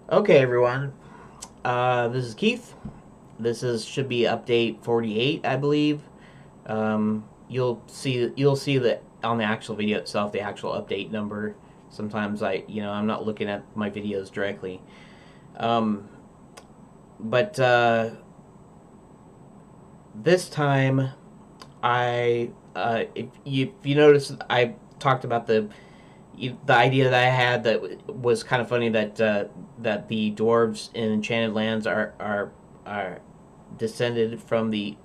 Okay, everyone. This is Keith. Should be update 48, I believe. You'll see that on the actual video itself, the actual update number. Sometimes I'm not looking at my videos directly. Um, but this time, if you notice, I talked about the idea that I had that was kind of funny that the dwarves in Enchanted Lands are descended from the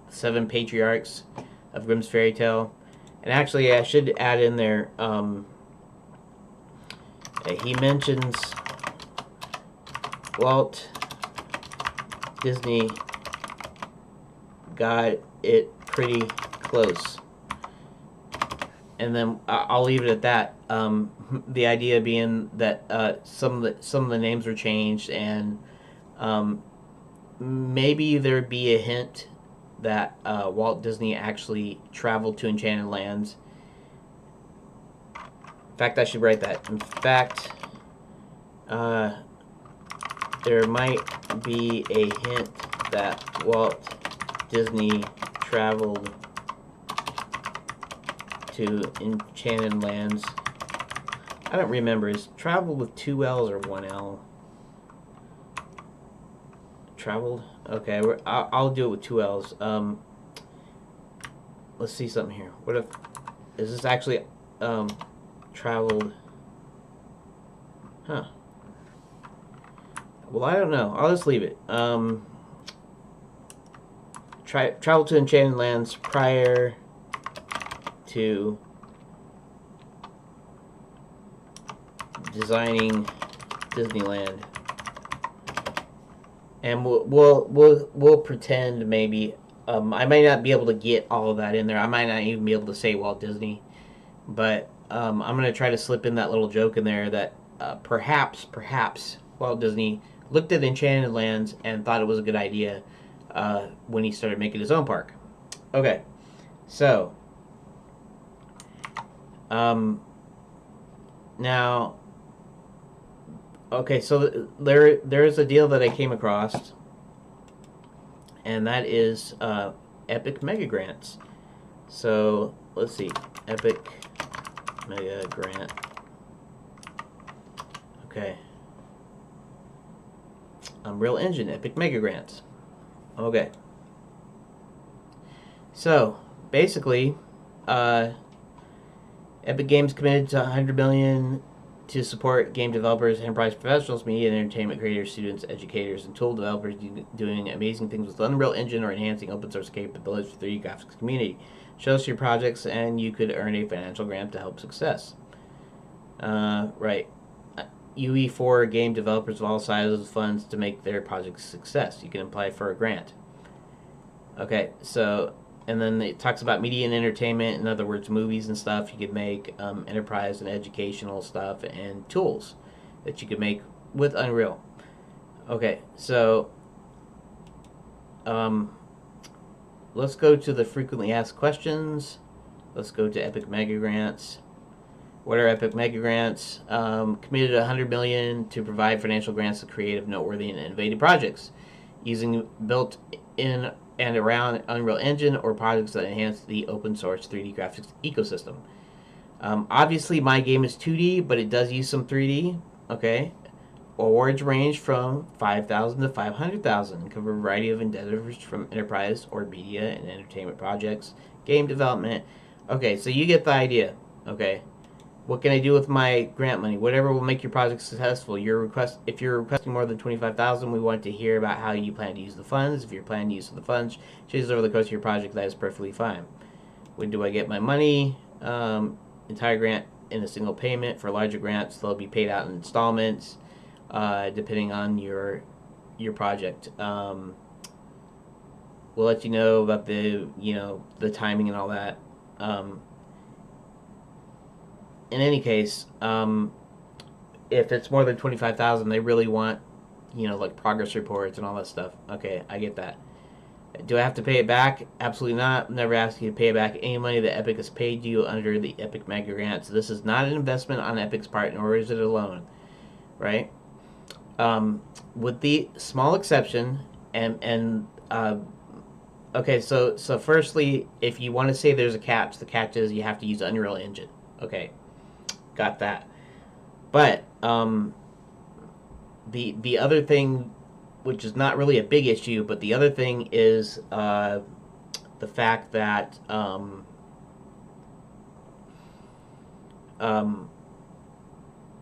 seven patriarchs of Grimm's fairy tale. And actually, I should add in there. He mentions Walt Disney got it pretty close, and then I'll leave it at that. The idea being that some of the names were changed, and maybe there'd be a hint that Walt Disney actually traveled to Enchanted Lands. In fact, I should write that. In fact, there might be a hint that Walt Disney traveled to Enchanted Lands. I don't remember. Is traveled with two L's or one L? Traveled? Okay, I'll do it with two L's. Let's see something here. What if... Is this actually traveled? Huh. Well, I don't know. I'll just leave it. Travel to Enchanted Lands prior to designing Disneyland, and we'll pretend maybe I might not be able to get all of that in there. I might not even be able to say Walt Disney, but I'm gonna try to slip in that little joke in there that perhaps Walt Disney looked at Enchanted Lands and thought it was a good idea when he started making his own park. Okay, so now, okay, so there's a deal that I came across, and that is Epic MegaGrants. So let's see, Epic MegaGrant. Okay, Unreal Engine Epic MegaGrants. Okay, so basically, Epic Games committed to 100 million to support game developers, enterprise professionals, media and entertainment creators, students, educators, and tool developers doing amazing things with Unreal Engine or enhancing open source capabilities for the 3D graphics community. Show us your projects, and you could earn a financial grant to help success. Right. UE4 game developers of all sizes funds to make their projects a success. You can apply for a grant. Okay, so, and then it talks about media and entertainment, in other words, movies and stuff you could make, enterprise and educational stuff, and tools that you could make with Unreal. Okay, so let's go to the frequently asked questions. Let's go to Epic MegaGrants. What are Epic MegaGrants? Committed 100 million to provide financial grants to creative, noteworthy, and innovative projects using built in and around Unreal Engine or projects that enhance the open source 3D graphics ecosystem. Obviously, my game is 2D, but it does use some 3D. Okay, awards range from 5,000 to 500,000 and cover a variety of endeavors from enterprise or media and entertainment projects, game development. Okay, so you get the idea. Okay, what can I do with my grant money? Whatever will make your project successful. If you're requesting more than 25,000, we want to hear about how you plan to use the funds. If you're planning to use the funds changes over the course of your project, that is perfectly fine. When do I get my money? Entire grant in a single payment. For larger grants, they'll be paid out in installments, depending on your project. We'll let you know about the timing and all that. In any case, if it's more than 25,000, they really want, like progress reports and all that stuff. Okay, I get that. Do I have to pay it back? Absolutely not. Never ask you to pay back any money that Epic has paid you under the Epic Mega Grants. This is not an investment on Epic's part, nor is it a loan, right? With the small exception, and okay, so firstly, if you want to say there's a catch, the catch is you have to use Unreal Engine. Okay, got that. But the other thing, which is not really a big issue, but the other thing is the fact that um,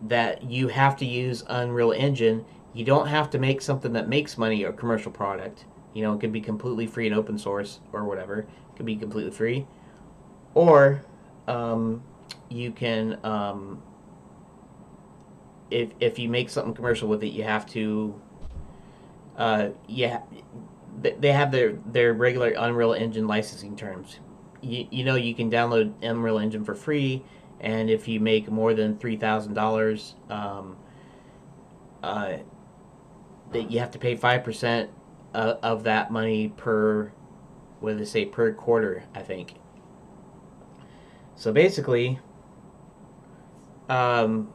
that you have to use Unreal Engine. You don't have to make something that makes money or commercial product. You know, it could be completely free and open source or whatever. It could be completely free, or you can if you make something commercial with it, you have to yeah, they have their regular Unreal Engine licensing terms. You know, you can download Unreal Engine for free, and if you make more than $3,000, uh, that you have to pay 5% of that money per, what do they say, per quarter, I think. So basically, um,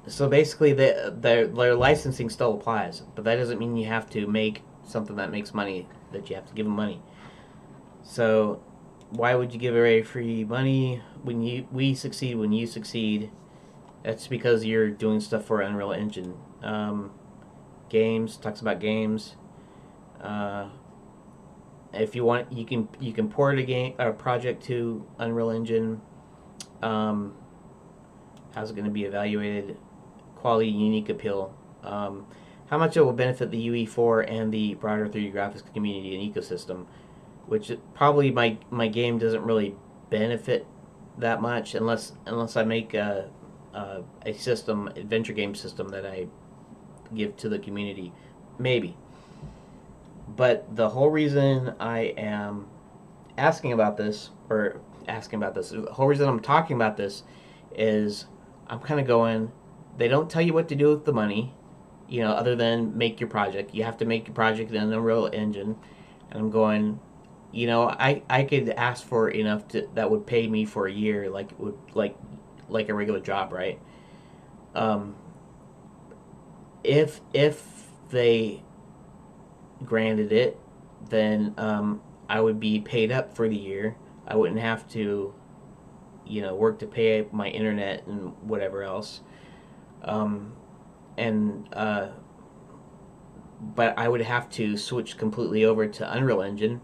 their licensing still applies, but that doesn't mean you have to make something that makes money, that you have to give them money. So why would you give away free money when we succeed when you succeed? That's because you're doing stuff for Unreal Engine. Games, talks about games. Uh, if you want, you can port a project to Unreal Engine. How's it going to be evaluated? Quality, unique appeal. How much it will benefit the UE4 and the broader 3D graphics community and ecosystem, which probably my game doesn't really benefit that much unless I make a system, adventure game system that I give to the community, maybe. But the whole reason I am asking about this, the whole reason I'm talking about this is I'm kind of going, they don't tell you what to do with the money, you know, other than make your project. You have to make your project in Unreal Engine. And I'm going, you know, I could ask for enough that would pay me for a year, like a regular job, right? Um, if they granted it, then I would be paid up for the year. I wouldn't have to, you know, work to pay my internet and whatever else. Um, and But I would have to switch completely over to Unreal Engine.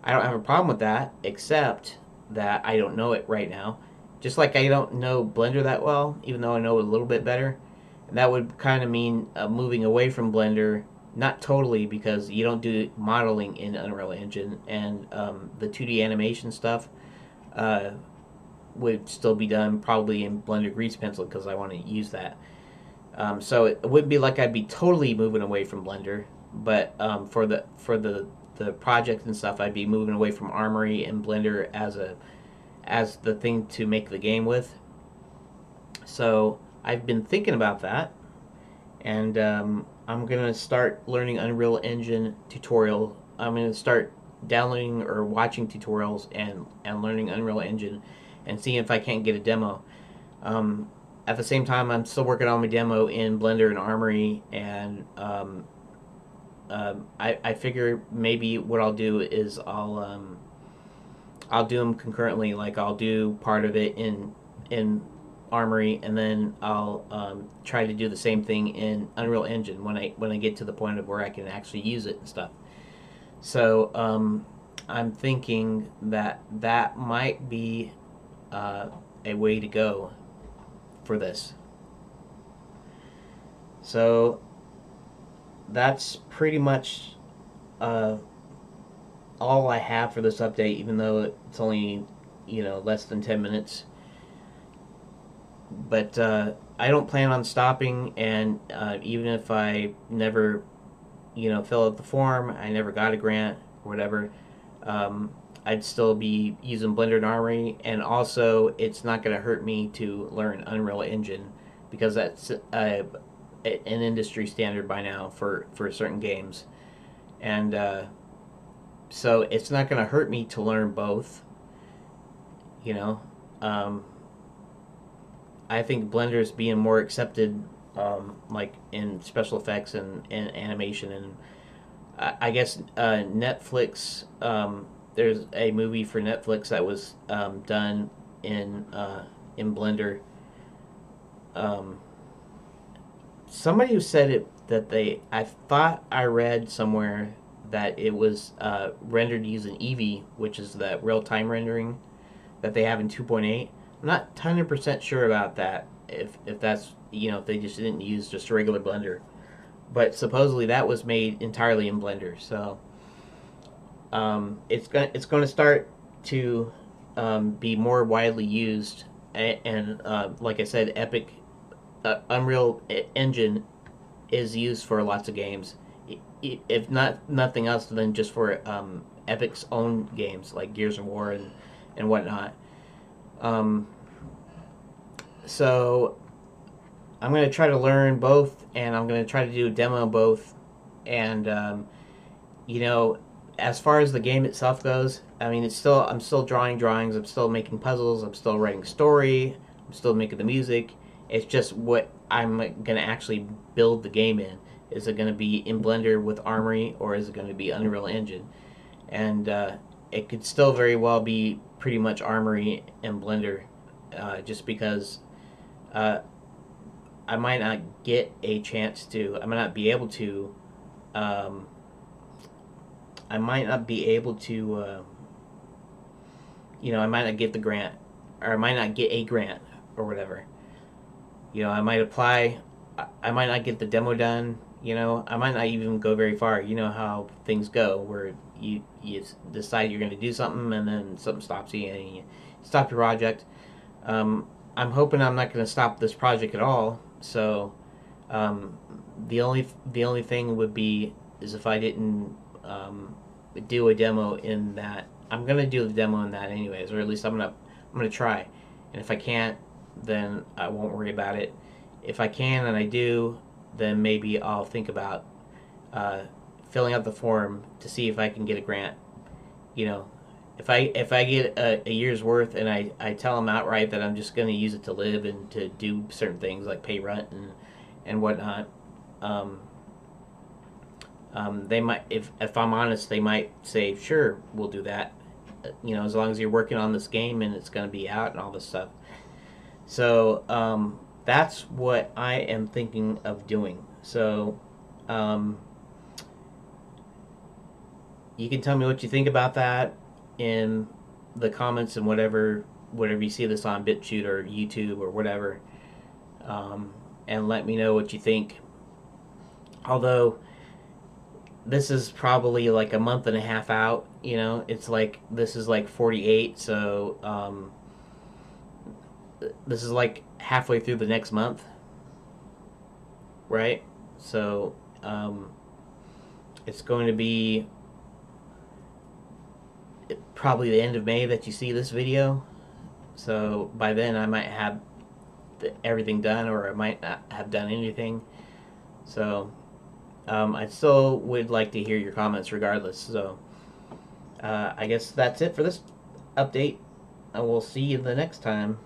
I don't have a problem with that, except that I don't know it right now. Just like I don't know Blender that well, even though I know it a little bit better. And that would kind of mean moving away from Blender, not totally, because you don't do modeling in Unreal Engine, and the 2D animation stuff uh, would still be done probably in Blender Grease Pencil because I want to use that. So it wouldn't be like I'd be totally moving away from Blender, but for the project and stuff, I'd be moving away from Armory and Blender as the thing to make the game with. So I've been thinking about that, and I'm gonna start learning Unreal Engine tutorial. I'm gonna start downloading or watching tutorials and learning Unreal Engine, and seeing if I can't get a demo. At the same time, I'm still working on my demo in Blender and Armory, and I figure maybe what I'll do is I'll do them concurrently. Like I'll do part of it in Armory, and then I'll try to do the same thing in Unreal Engine when I get to the point of where I can actually use it and stuff. So I'm thinking that might be a way to go for this. So that's pretty much all I have for this update, even though it's only, you know, less than 10 minutes. But I don't plan on stopping, and even if I never, you know, fill out the form, I never got a grant or whatever, I'd still be using Blender and Armory, and also it's not going to hurt me to learn Unreal Engine, because that's an industry standard by now for certain games. And so it's not going to hurt me to learn both, you know. I think Blender's being more accepted, like in special effects and animation, and I guess Netflix. There's a movie for Netflix that was done in Blender. Um, Somebody who said it that I thought I read somewhere that it was rendered using Eevee, which is that real time rendering that they have in 2.8. I'm not 100% sure about that. If that's, if they just didn't use just a regular Blender, but supposedly that was made entirely in Blender. So it's going to start to be more widely used, and like I said, Epic Unreal Engine is used for lots of games, if not nothing else than just for Epic's own games like Gears of War and whatnot. So I'm going to try to learn both, and I'm going to try to do a demo of both. And as far as the game itself goes, I mean, I'm still drawing drawings, I'm still making puzzles, I'm still writing story, I'm still making the music. It's just what I'm going to actually build the game in. Is it going to be in Blender with Armory, or is it going to be Unreal Engine? And it could still very well be pretty much Armory and Blender, just because I might not get a chance to. I might not be able to. I might not be able to. I might not get the grant, or I might not get a grant, or whatever. I might apply. I might not get the demo done. I might not even go very far. You know how things go, where you decide you're going to do something, and then something stops you, and you stop your project. I'm hoping I'm not going to stop this project at all. So the only thing would be is if I didn't do a demo in that. I'm going to do the demo in that anyways, or at least I'm gonna try. And if I can't, then I won't worry about it. If I can and I do, then maybe I'll think about filling out the form to see if I can get a grant. If I get a year's worth and I tell them outright that I'm just going to use it to live and to do certain things like pay rent and whatnot, they might, if I'm honest, they might say, sure, we'll do that. As long as you're working on this game and it's going to be out and all this stuff. So that's what I am thinking of doing. So you can tell me what you think about that in the comments and whatever you see this on BitChute or YouTube or whatever, and let me know what you think. Although this is probably like a month and a half out, it's like this is like 48, so this is like halfway through the next month, right? So it's going to be probably the end of May that you see this video. So by then I might have everything done, or I might not have done anything. So I still would like to hear your comments regardless. So I guess that's it for this update, and we'll see you the next time.